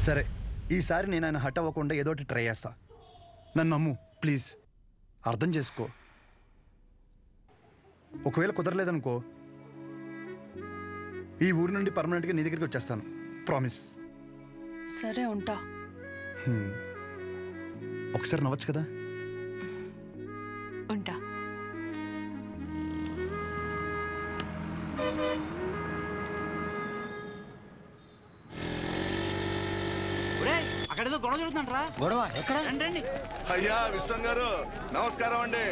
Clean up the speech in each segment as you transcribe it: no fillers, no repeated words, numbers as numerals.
సరే, ఈసారి నేను ఆయన హట్ అవ్వకుండా ఏదో ఒకటి ట్రై చేస్తా. నన్ను నమ్ము ప్లీజ్, అర్థం చేసుకో. ఒకవేళ కుదరలేదనుకో, ఈ ఊరి నుండి పర్మనెంట్గా నీ దగ్గరికి వచ్చేస్తాను. ప్రామిస్. సరే ఉంటా. ఒకసారి నవ్వచ్చు కదా. ఉంటా. అక్కడేదో గొడవ జరుగుతుందంటరా. గొడవ ఎక్కడ? రండి. అయ్యా విశ్వం గారు నమస్కారం అండి.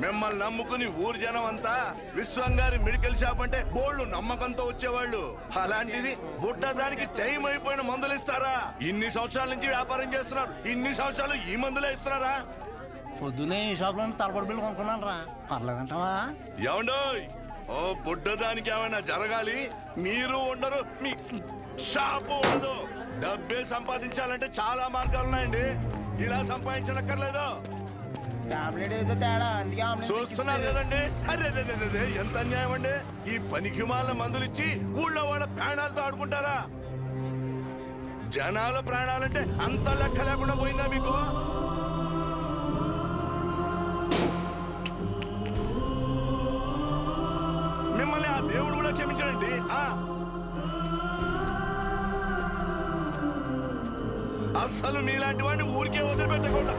మిమ్మల్ని నమ్ముకుని ఊరు జనం అంతా విశ్వం గారి మెడికల్ షాప్ అంటే బోళ్ళు నమ్మకంతో వచ్చేవాళ్ళు. అలాంటిది బుడ్డ దానికి టైం అయిపోయిన మందులు ఇస్తారా? ఇన్ని సంవత్సరాల నుంచి వ్యాపారం చేస్తున్నారు, ఇన్ని సంవత్సరాలు ఈ మందులే ఇస్తున్నారా? పొద్దునే ఈ షాప్ లో తలపడి బిల్లు కొనుక్కున్నాను రా. పర్లేదంటావా? ఏమండో, ఓ బుడ్డ దానికి ఏమైనా జరగాలి, మీరు ఉండరు, మీ షాపు ఉండదు. డబ్బే సంపాదించాలంటే చాలా మార్గాలు ఉన్నాయండి. ఇలా సంపాదించనక్కర్లేదు. చూస్తున్నారు కదండి, అరే ఎంత అన్యాయం అండి. ఈ పనికి మాల మందులు ఇచ్చి ఊళ్ళో వాళ్ళ ప్రాణాలతో ఆడుకుంటారా? జనాల ప్రాణాలంటే అంత లెక్క లేకుండా పోయిందా మీకు? మిమ్మల్ని ఆ దేవుడు కూడా క్షమించడండి. అస్సలు మీలాంటి వాడిని ఊరికే వదిలిపెట్టకుండా.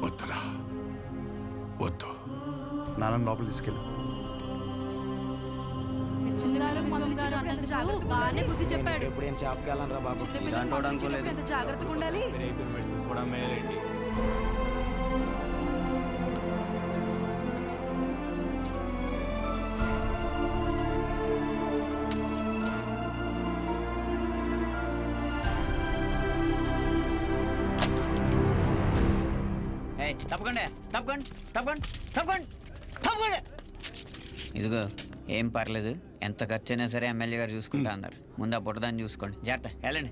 వద్దురా, వద్దు. నాన్న లోపల తీసుకెళ్ళు. బాగానే బుద్ధి చెప్పాడు. ఇప్పుడు ఏం షాప్కి వెళ్ళాను రా బాబు. ఇలాంటి అనుకోలేదు. జాగ్రత్తగా ఉండాలి. కూడా మేలేండి. తప్పకుండా తప్పకుండా తప్పకుండా తప్పకుండా తప్పకుండా. ఇదిగో ఏం పర్లేదు, ఎంత ఖర్చు అయినా సరే ఎమ్మెల్యే గారు చూసుకుంటా అన్నారు. ముందు ఆ పుట్టదాన్ని చూసుకోండి. జాగ్రత్త, వెళ్ళండి.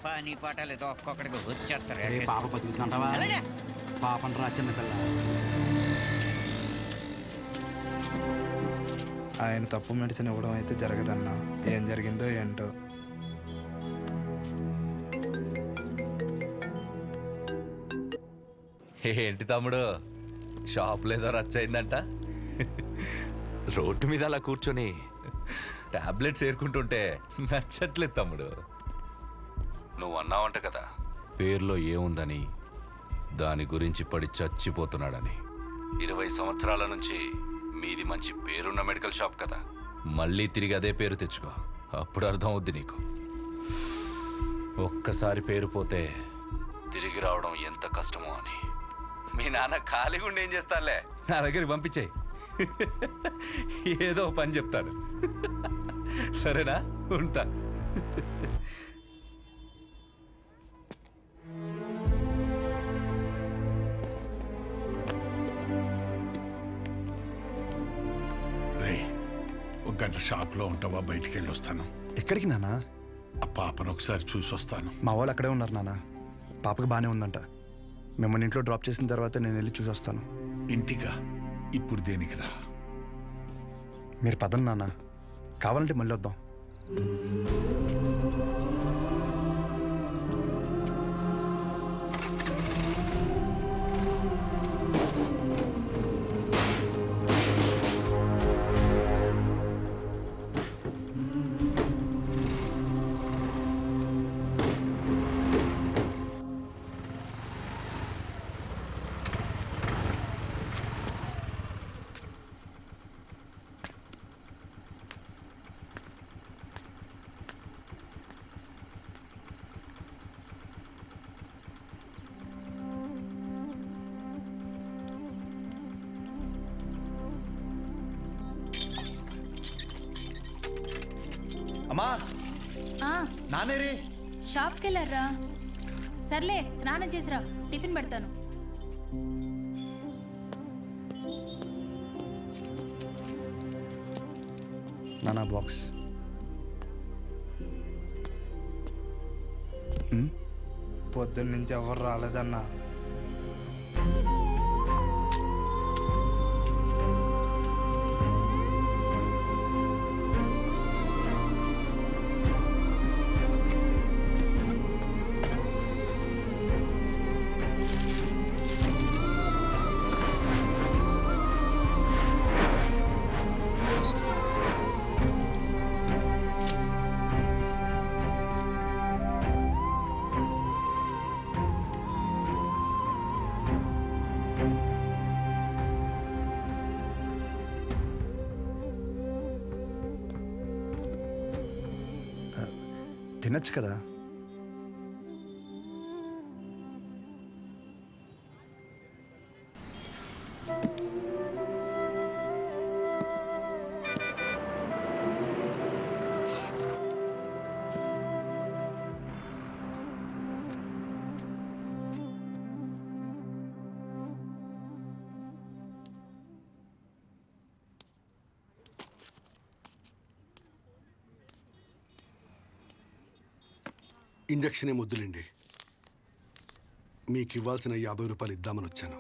పని పాటలేదు, ఒక్కొక్కడికి వచ్చేస్తారు. పాప బతుకుతుంటావా? పాపం రా చిన్న పిల్ల. ఆయన తప్పు మెడిసిన్ ఇవ్వడం అయితే జరగదన్నా. ఏం జరిగిందో ఏంటో. ఏంటి తమ్ముడు, షాప్ లేదో రచ్చయిందంట? రోడ్డు మీద అలా కూర్చొని టాబ్లెట్స్ ఏరుకుంటుంటే నచ్చట్లేదు తమ్ముడు. నువ్వు అన్నావంట కదా, పేర్లో ఏముందని, దాని గురించి పడి చచ్చిపోతున్నాడని. 20 సంవత్సరాల నుంచి మీది మంచి పేరున్న మెడికల్ షాప్ కదా, మళ్ళీ తిరిగి అదే పేరు తెచ్చుకో, అప్పుడు అర్థం అవుద్ది నీకు. ఒక్కసారి పేరు పోతే తిరిగి రావడం ఎంత కష్టమో అని. మీ నాన్న ఖాళీగా ఉండి ఏం చేస్తానులే, నా దగ్గరికి పంపించేయి, ఏదో పని చెప్తాను. సరేనా? ఉంటా. రే, 1 గంట షాప్లో ఉంటావా? బయటికి వెళ్ళి వస్తాను. ఎక్కడికి నాన్న? ఆ పాపను ఒకసారి చూసి వస్తాను. మా వాళ్ళు అక్కడే ఉన్నారు నాన్న. పాపకు బాగానే ఉందంట. మిమ్మల్ని ఇంట్లో డ్రాప్ చేసిన తర్వాత నేను వెళ్ళి చూసి వస్తాను. ఇంటిగా? ఇప్పుడు దేనికి రా? మీరు పదండి నాన్న, కావాలంటే మళ్ళీ వద్దాం. అమ్మా, నానేరి షాప్కి వెళ్ళారా? సర్లే, స్నానం చేసిరా, టిఫిన్ పెడతాను. నానా బాక్స్. పొద్దున్న నుంచి ఎవరు రాలేదన్నా. తినచ్చు కదా. ఇంజక్షన్ ఏం వద్దులేండి, మీకు ఇవ్వాల్సిన 50 రూపాయలు ఇద్దామని వచ్చాను.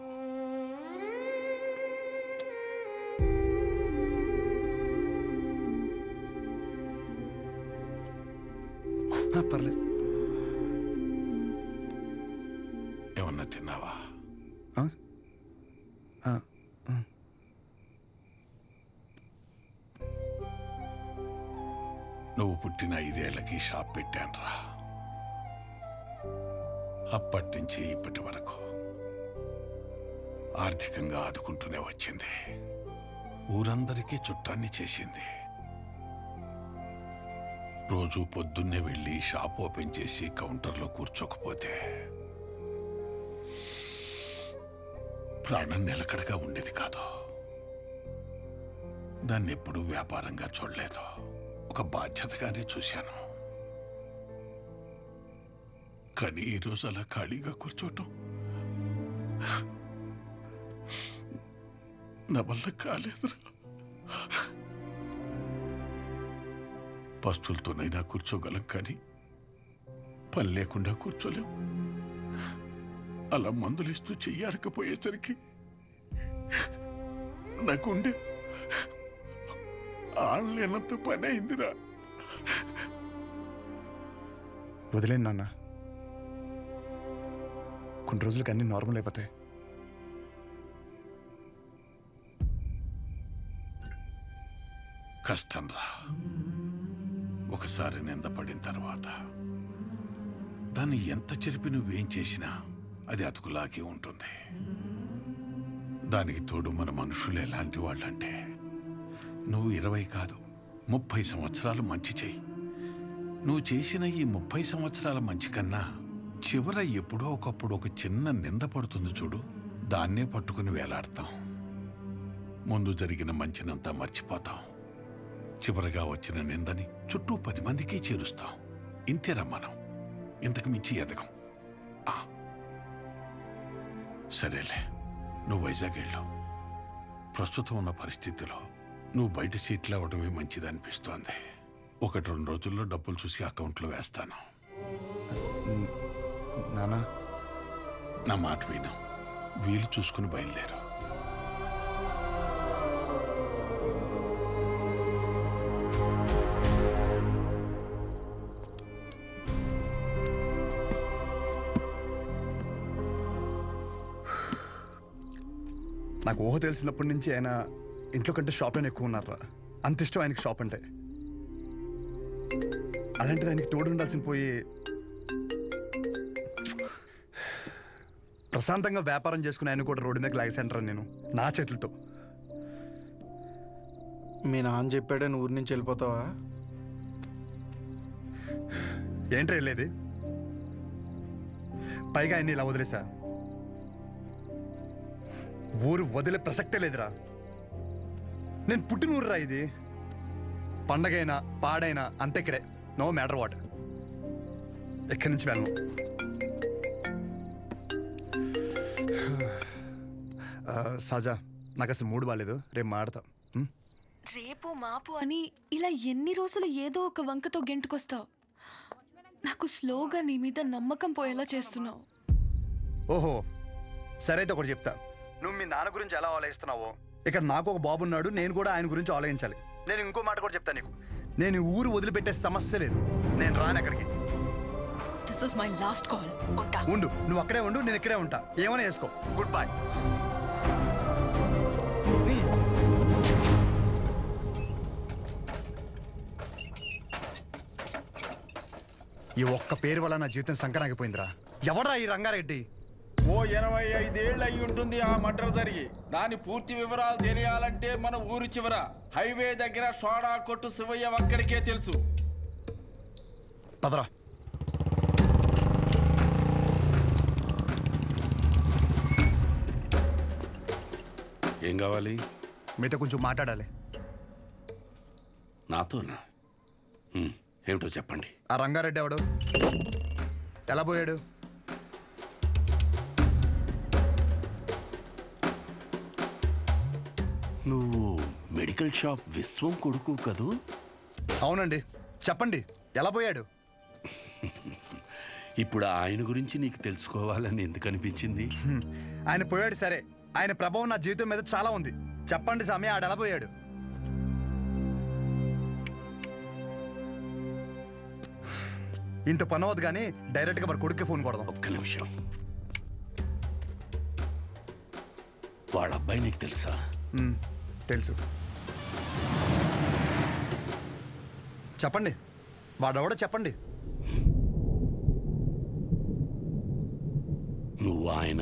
పర్లేదు. ఏమన్నా తిన్నావా? నువ్వు పుట్టిన 5 ఏళ్లకి షాప్ పెట్టానురా. అప్పటి నుంచి ఇప్పటి వరకు ఆర్థికంగా ఆదుకుంటూనే వచ్చింది. ఊరందరికీ చుట్టాన్ని చేసింది. రోజు పొద్దున్నే వెళ్ళి షాప్ ఓపెన్ చేసి కౌంటర్లో కూర్చోకపోతే ప్రాణం నిలకడగా ఉండేది కాదు. దాన్ని ఎప్పుడూ వ్యాపారంగా చూడలేదు, ఒక బాధ్యతగానే చూశాను. కానీ ఈరోజు అలా ఖాళీగా కూర్చోటం నా వల్ల కాలేదురా. పస్తులతోనైనా కూర్చోగలం, కానీ పని లేకుండా కూర్చోలేం. అలా మందులిస్తూ చెయ్యాడకపోయేసరికి నాకుండే ఆడలేనంత పని అయిందిరా. వదిలేను నాన్న, కొన్ని రోజులకి అన్నీ నార్మల్ అయిపోతాయి. కష్టం రా. ఒకసారి నిందపడిన తర్వాత దాన్ని ఎంత చెరిపి నువ్వేం చేసినా అది అతుకులాగే ఉంటుంది. దానికి తోడు మన మనుషులు ఎలాంటి వాళ్ళంటే, నువ్వు 20 కాదు 30 సంవత్సరాలు మంచి చెయ్యి. నువ్వు చేసిన ఈ 30 సంవత్సరాల మంచి కన్నా చివర ఎప్పుడో ఒకప్పుడు ఒక చిన్న నింద పడుతుంది చూడు, దాన్నే పట్టుకుని వేలాడతాం. ముందు జరిగిన మంచినంతా మర్చిపోతాం. చివరగా వచ్చిన నిందని చుట్టూ 10 మందికి చేరుస్తాం. ఇంతేరా మనం, ఇంతకు మించి ఎదగం. సరేలే, నువ్వు వైజాగ్ వెళ్ళు. ప్రస్తుతం ఉన్న పరిస్థితిలో నువ్వు బయట సీట్లు అవ్వడమే మంచిది అనిపిస్తోంది. 1-2 రోజుల్లో డబ్బులు చూసి అకౌంట్లో వేస్తాను. నానా, నా మాట విను, వీలు చూసుకుని బయలుదేరు. నాకు ఊహ తెలిసినప్పటి నుంచి ఆయన ఇంట్లో కంటే షాప్లోనే ఎక్కువ ఉన్నారా. అంత ఇష్టం ఆయనకి షాప్ అంటే. అలాంటిది ఆయనకి తోడు ఉండాల్సిన పోయి ప్రశాంతంగా వ్యాపారం చేసుకుని ఆయన కూడా రోడ్డు మీద లాగేసంటారా నేను నా చేతులతో. మీ నాన్న చెప్పాడని ఊరి నుంచి వెళ్ళిపోతావా? ఏంట్రా వెళ్ళేది? పైగా ఆయన్ని ఇలా వదిలేసా. ఊరు వదిలే ప్రసక్తే లేదురా. నేను పుట్టిన ఊరురా ఇది. పండగైనా పాడైనా అంతే ఇక్కడే. No matter what. ఎక్కడి నుంచి వెళ్ళను. సజా, నాకు అసలు మూడు బాగాలేదు, రేపు మాడతా. రేపు మాపు అని ఇలా ఎన్ని రోజులు ఏదో ఒక వంకతో గెంటుకొస్తావు. నాకు స్లోగా నీ మీద నమ్మకం పోయేలా చేస్తున్నావు. ఓహో, సరే అయితే ఒకటి చెప్తా. నువ్వు మీ నాన్న గురించి ఎలా ఆలోచిస్తున్నావో ఇక్కడ నాకు ఒక బాబు ఉన్నాడు, నేను కూడా ఆయన గురించి ఆలోచించాలి. నేను ఇంకో మాట కూడా చెప్తాను నీకు. నేను ఊరు వదిలిపెట్టే సమస్య లేదు. నేను రాను ఎక్కడికి. This is my last call. ఉంటా. ఉండు, నువ్వు అక్కడే ఉండు, నేను ఇక్కడే ఉంటా. ఏమైనా వేసుకో. Good bye. ఈ ఒక్క పేరు వల్ల నా జీవితం సంకరాగిపోయిందిరా. ఎవడ్రా ఈ రంగారెడ్డి? ఓ 25 ఏళ్ళు అయి ఉంటుంది ఆ మర్డర్ జరిగి. దాని పూర్తి వివరాలు తెలియాలంటే మన ఊరు చివర హైవే దగ్గర సోడా కొట్టు శివయ్య ఒక్కడికే తెలుసు. పదరా. ఏం కావాలి? మీతో కొంచెం మాట్లాడాలి. నాతోనా? ఏమిటో చెప్పండి. ఆ రంగారెడ్డి ఎవడు? ఎలా పోయాడు? నువ్వు మెడికల్ షాప్ విశ్వం కొడుకు కదూ? అవునండి. చెప్పండి, ఎలా పోయాడు? ఇప్పుడు ఆయన గురించి నీకు తెలుసుకోవాలని ఎందుకు అనిపించింది? ఆయన పోయాడు సరే, ఆయన ప్రభావం నా జీవితం మీద చాలా ఉంది. చెప్పండి స్వామి, ఆడ ఎలా పోయాడు? ఇంత పని అవ్వదు కానీ డైరెక్ట్గా మరి కొడుక్కి ఫోన్ కొడదాం. ఒక్క నిమిషం. వాళ్ళ అబ్బాయి నీకు తెలుసా? తెలుసు. చెప్పండి, వాడెవడో చెప్పండి. నువ్వు ఆయన